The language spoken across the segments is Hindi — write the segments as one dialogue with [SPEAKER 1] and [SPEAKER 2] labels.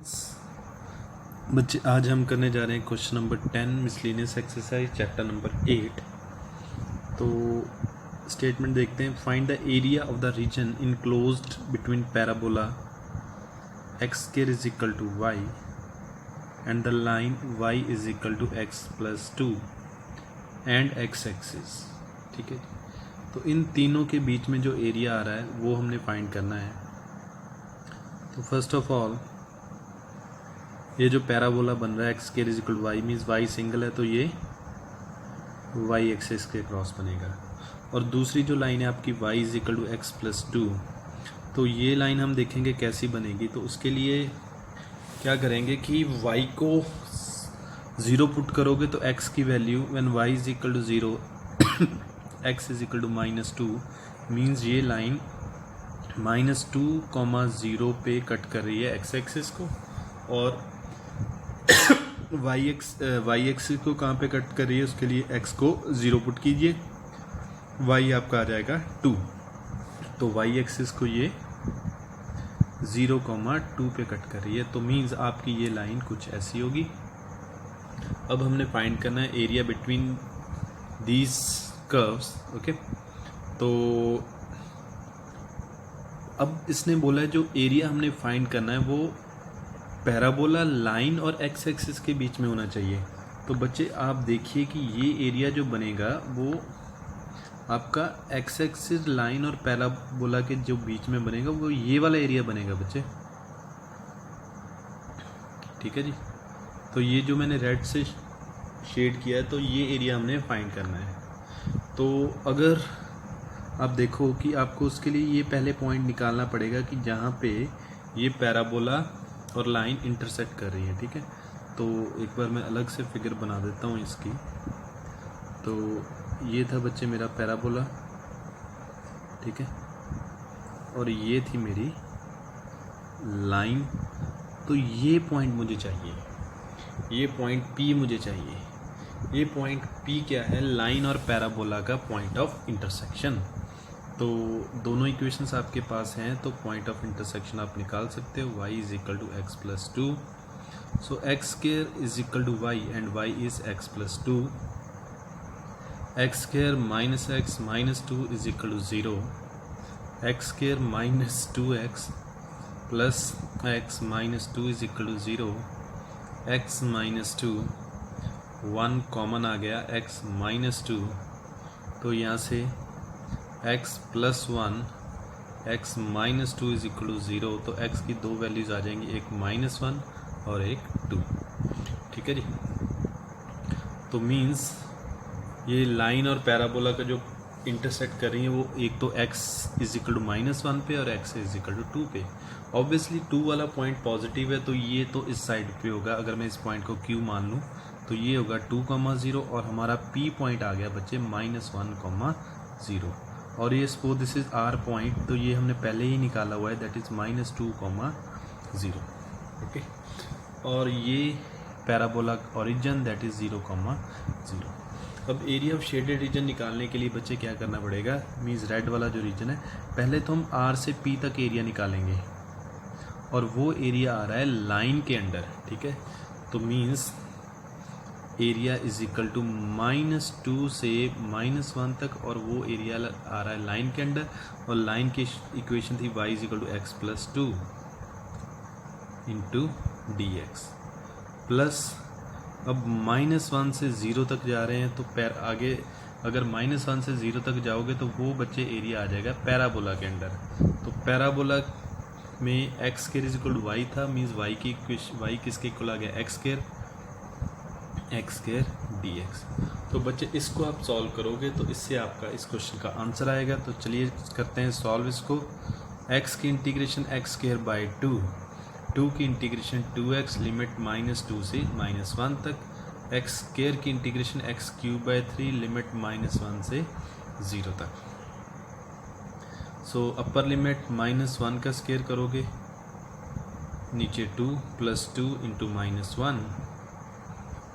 [SPEAKER 1] बच्चे आज हम करने जा रहे हैं question number 10 miscellaneous exercise chapter number 8। तो स्टेटमेंट देखते हैं। Find the area of the region enclosed between parabola x square is equal to y and the line y is equal to x plus 2 and x axis. ठीक है, तो इन तीनों के बीच में जो एरिया आ रहा है वो हमने फाइंड करना है। तो फर्स्ट ऑफ ऑल ये जो पैराबोला बन रहा है x square is equal to y means y single है, तो ये वाई एक्सिस के क्रॉस बनेगा। और दूसरी जो लाइन है आपकी y is equal to x plus 2, तो ये लाइन हम देखेंगे कैसी बनेगी। तो उसके लिए क्या करेंगे कि y को 0 पुट करोगे तो x की value when y is equal to 0 x is equal to -2 means ये लाइन -2, 0 पे कट कर रही है x एक्सिस को, और y एक्सिस को कहाँ पे कट कर रही है, उसके लिए x को 0 पुट कीजिए, y आपका आ जाएगा 2, तो y एक्सिस को ये 0,2 पे कट कर रही है। तो मीन्स आपकी ये लाइन कुछ ऐसी होगी। अब हमने फाइंड करना है area between these curves. Okay, तो अब इसने बोला है जो एरिया हमने फाइंड करना है वो पैराबोला लाइन और एक्स एक्सिस के बीच में होना चाहिए। तो बच्चे आप देखिए कि ये एरिया जो बनेगा वो आपका एक्स एक्सिस लाइन और पैराबोला के जो बीच में बनेगा वो ये वाला एरिया बनेगा बच्चे। ठीक है जी, तो ये जो मैंने रेड से शेड किया है तो ये एरिया हमने फाइंड करना है। तो अगर आप देखो कि आपको उसके लिए ये पहले पॉइंट निकालना पड़ेगा कि जहाँ पे ये पैराबोला और लाइन इंटरसेक्ट कर रही है। ठीक है, तो एक बार मैं अलग से फिगर बना देता हूँ इसकी। तो ये था बच्चे मेरा पैराबोला, ठीक है, और ये थी मेरी लाइन। तो ये पॉइंट मुझे चाहिए, ये पॉइंट P मुझे चाहिए। ये पॉइंट P क्या है? लाइन और पैराबोला का पॉइंट ऑफ इंटरसेक्शन। तो दोनों इक्वेशंस आपके पास हैं, तो पॉइंट ऑफ इंटरसेक्शन आप निकाल सकते हो। y is equal to x plus 2, so x square is equal to y and y is x plus 2, x square minus x minus 2 is equal to 0, x square minus 2x plus x minus 2 is equal to 0, x minus 2 1 common आ गया, x माइनस 2, तो यहाँ से x plus 1 x minus 2 is equal to 0, तो x की दो वैल्यूज़ आ जाएंगी, एक -1 और एक 2। ठीक है जी, तो मीन्स ये लाइन और पैराबोला का जो इंटरसेक्ट कर रही है वो एक तो x इज इक्वल टू -1 पे और x इज इक्वल टू 2 पे। ऑब्वियसली 2 वाला पॉइंट पॉजिटिव है, तो ये तो इस साइड पे होगा। अगर मैं इस पॉइंट को Q मान लूँ तो ये होगा 2,0 और हमारा P पॉइंट आ गया बच्चे -1,0, और ये suppose this is R point, तो ये हमने पहले ही निकाला हुआ है, दैट इज -2,0। ओके, और ये पैराबोला ओरिजिन दैट इज 0,0। अब एरिया ऑफ शेडेड रीजन निकालने के लिए बच्चे क्या करना पड़ेगा, मीन्स रेड वाला जो रीजन है, पहले तो हम R से P तक एरिया निकालेंगे, और वो एरिया आ रहा है लाइन के अंडर। ठीक है, तो means area is equal to -2 से -1 तक, और वो एरिया आ रहा है लाइन के अंडर, और लाइन की इक्वेशन थी y is equal to x plus 2 into dx plus. अब -1 से 0 तक जा रहे हैं, तो आगे अगर -1 से 0 तक जाओगे तो वो बच्चे एरिया आ जाएगा पैराबोला के अंडर। तो पैराबोला में x square is equal to y था, मीन्स वाई किसके इक्वल आ गया, एक्स स्क्वायर dx। तो बच्चे इसको आप सॉल्व करोगे तो इससे आपका इस क्वेश्चन का आंसर आएगा। तो चलिए करते हैं सॉल्व इसको। x की इंटीग्रेशन एक्स स्क्वायर बाई 2, 2 की इंटीग्रेशन 2x लिमिट -2 से -1 तक, एक्स स्क्वायर की integration x cube by 3 limit -1 से 0 तक। सो अपर लिमिट -1 का स्क्वायर करोगे, नीचे 2 plus 2 into -1,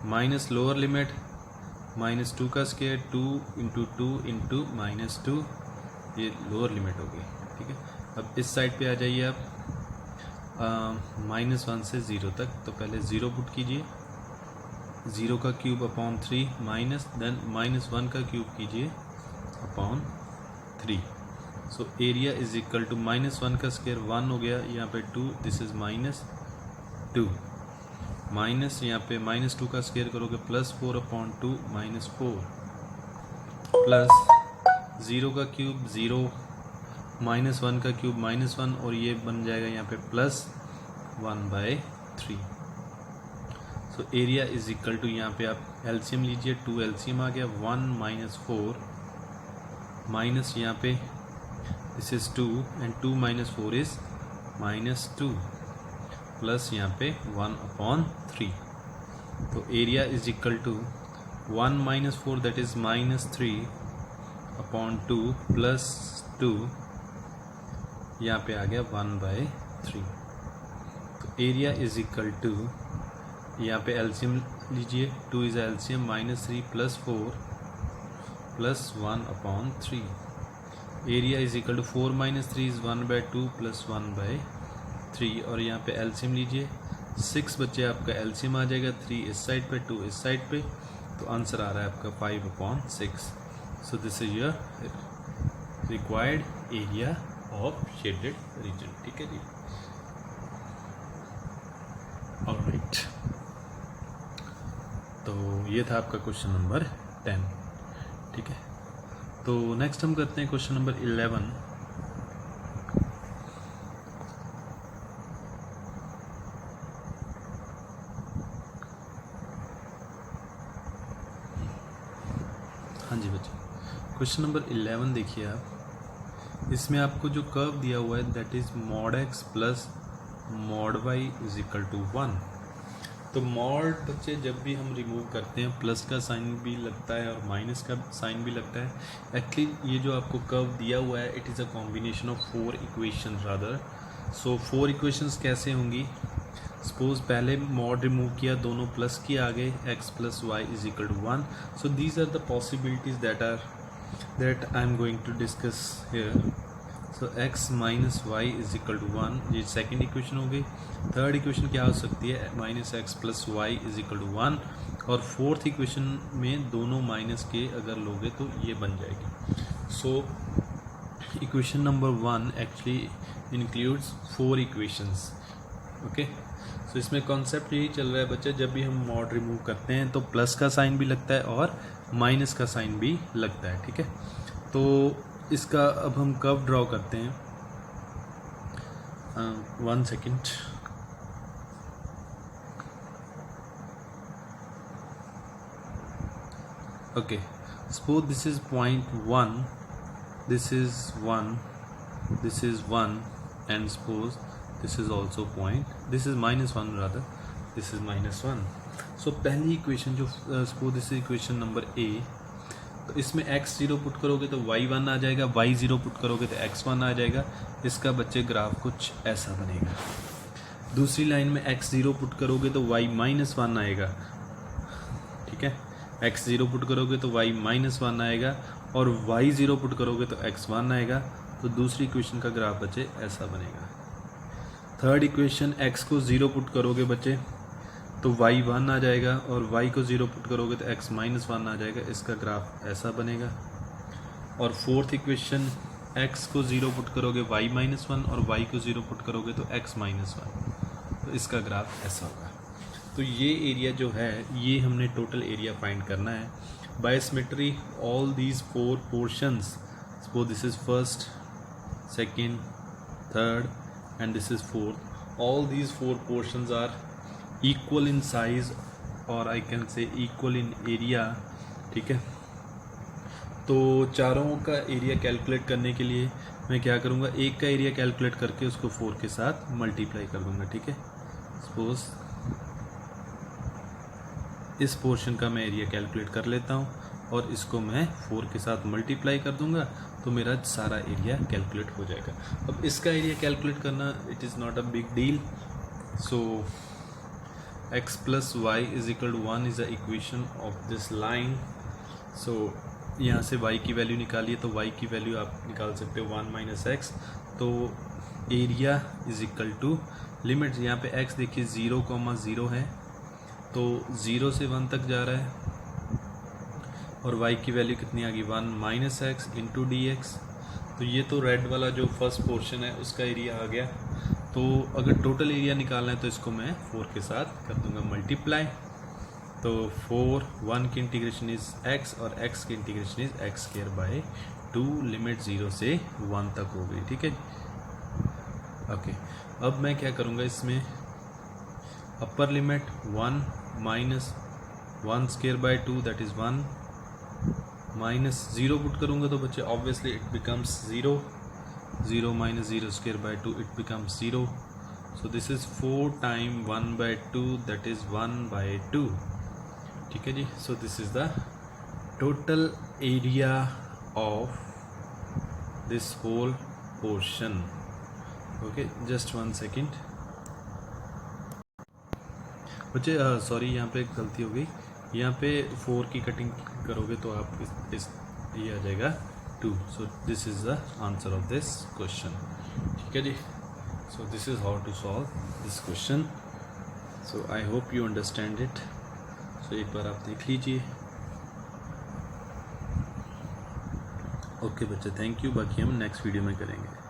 [SPEAKER 1] minus lower limit -2 का स्क्वायर 2 इंटू 2 इंटू -2, ये लोअर लिमिट हो गई। ठीक है, अब इस साइड पे आ जाइए आप। -1 से 0 तक। तो पहले 0 पुट कीजिए, 0 का क्यूब अपॉन 3 माइनस, देन -1 का क्यूब कीजिए upon 3। So area is equal to -1 का स्क्वायर 1 हो गया, यहाँ पे 2, दिस इज -2 माइनस, यहाँ पे -2 का स्क्वायर करोगे +4 अपॉन 2 -4 प्लस 0 का क्यूब 0, -1 का क्यूब -1 और ये बन जाएगा यहाँ पे +1/3। So area is equal to, यहाँ पे आप एलसीएम लीजिए, 2 एलसीएम आ गया, 1 - 4 माइनस यहाँ पे this is 2 and 2 - 4 is -2 plus यहाँ पे 1/3। तो area is equal to 1 - 4 that is -3 upon 2 plus 2, यहाँ पे आ गया 1/3। तो एरिया इज इक्वल टू, यहाँ पे एलसीएम लीजिए, 2 is LCM, -3 + 4 plus 1/3। Area is equal to 4 - 3 is 1/2 plus 1/3 और यहाँ पे एलसीएम लीजिए, 6 बच्चे आपका एलसीएम आ जाएगा, 3 इस साइड पे 2 इस साइड पे, तो आंसर आ रहा है आपका 5/6। So this is your required area of shaded region. ठीक है जी, ऑलराइट। तो ये था आपका क्वेश्चन नंबर 10। ठीक है, तो नेक्स्ट हम करते हैं क्वेश्चन नंबर 11। हाँ जी बच्चे, क्वेश्चन नंबर 11 देखिए आप, इसमें आपको जो कर्व दिया हुआ है that is mod x plus mod y is equal to 1। तो मॉड बच्चे जब भी हम रिमूव करते हैं प्लस का साइन भी लगता है और माइनस का साइन भी लगता है। एक्चुअली ये जो आपको कर्व दिया हुआ है it is a combination of 4 equation rather. So 4 equations कैसे होंगी, सपोज पहले मॉड रिमूव किया, दोनों प्लस की आ गए, x + y is equal to 1। So these are the possibilities that I am going to discuss here. So x - y is equal to 1, ये सेकेंड इक्वेशन हो गई। थर्ड इक्वेशन क्या हो सकती है, -x + y is equal to 1। और फोर्थ इक्वेशन में दोनों माइनस के अगर लोगे तो ये बन जाएगी। So equation number 1 actually includes 4 equations. Okay, so इसमें कॉन्सेप्ट यही चल रहा है बच्चे, जब भी हम मॉड रिमूव करते हैं तो प्लस का साइन भी लगता है और माइनस का साइन भी लगता है। ठीक है, तो इसका अब हम कर्व ड्रॉ करते हैं। 1 second. Okay, suppose this is point 1, this is 1, this is 1 and suppose this is also point, this is -1 rather, this is -1। सो पहली इक्वेशन जो suppose this is equation number A, तो इसमें x0 पुट करोगे तो y1 आ जाएगा, y0 पुट करोगे तो x1 आ जाएगा। इसका बच्चे ग्राफ कुछ ऐसा बनेगा। दूसरी लाइन में x0 पुट करोगे तो y -1 आएगा। ठीक है, x0 पुट करोगे तो y -1 आएगा और y0 पुट करोगे तो x1 आएगा। तो दूसरी इक्वेशन का ग्राफ बच्चे ऐसा बनेगा। थर्ड इक्वेशन x को 0 पुट करोगे बच्चे तो y1 आ जाएगा और y को 0 पुट करोगे तो x -1 आ जाएगा। इसका ग्राफ ऐसा बनेगा। और फोर्थ इक्वेशन x को 0 पुट करोगे y -1 और y को 0 पुट करोगे तो x -1, तो इसका ग्राफ ऐसा होगा। तो ये एरिया जो है ये हमने टोटल एरिया फाइंड करना है by symmetry all these 4 portions. Suppose this is first, second, third and this is fourth. All these 4 portions are equal in size और I can say equal in area. ठीक है, तो चारों का एरिया कैलकुलेट करने के लिए मैं क्या करूँगा, एक का एरिया कैलकुलेट करके उसको 4 के साथ मल्टीप्लाई कर दूँगा। ठीक है, सपोज इस पोर्शन का मैं एरिया कैलकुलेट कर लेता हूँ और इसको मैं 4 के साथ मल्टीप्लाई कर दूँगा तो मेरा सारा एरिया कैलकुलेट हो जाएगा। अब इसका एरिया कैलकुलेट करना it is not a big deal. So x + y is equal to 1 is the equation of this line. So यहाँ से y की वैल्यू निकालिए तो y की वैल्यू आप निकाल सकते हो 1 - x। तो area is equal to limit यहाँ पे x देखिए 0,0 है, तो 0 से 1 तक जा रहा है, और y की वैल्यू कितनी आ गई 1 minus x into D x. तो ये तो रेड वाला जो फर्स्ट पोर्शन है उसका एरिया आ गया। तो अगर टोटल एरिया निकालना है तो इसको मैं 4 के साथ कर दूंगा मल्टीप्लाई। तो 4 1 की इंटीग्रेशन इज x और x की integration is x square by 2, limit 0 से 1 तक हो गई। ठीक है, ओके। अब मैं क्या करूँगा, इसमें upper limit 1 minus 1 square by 2 that is 1 minus 0 put करूँगा तो बच्चे obviously it becomes 0, 0 minus 0 square by 2 it becomes 0। So this is 4 time 1 by 2 that is 1 by 2। ठीक है जी, so this is the total area of this whole portion. Okay, just 1 second बच्चे, सॉरी यहाँ पे एक गलती हो गई। यहाँ पे 4 की कटिंग करोगे तो आप इस ये आ जाएगा 2। So this is the answer of this question. ठीक है जी, so this is how to solve this question. So I hope you understand it. So एक बार आप देख लीजिए। ओके बच्चे, थैंक यू। बाकी हम नेक्स्ट वीडियो में करेंगे।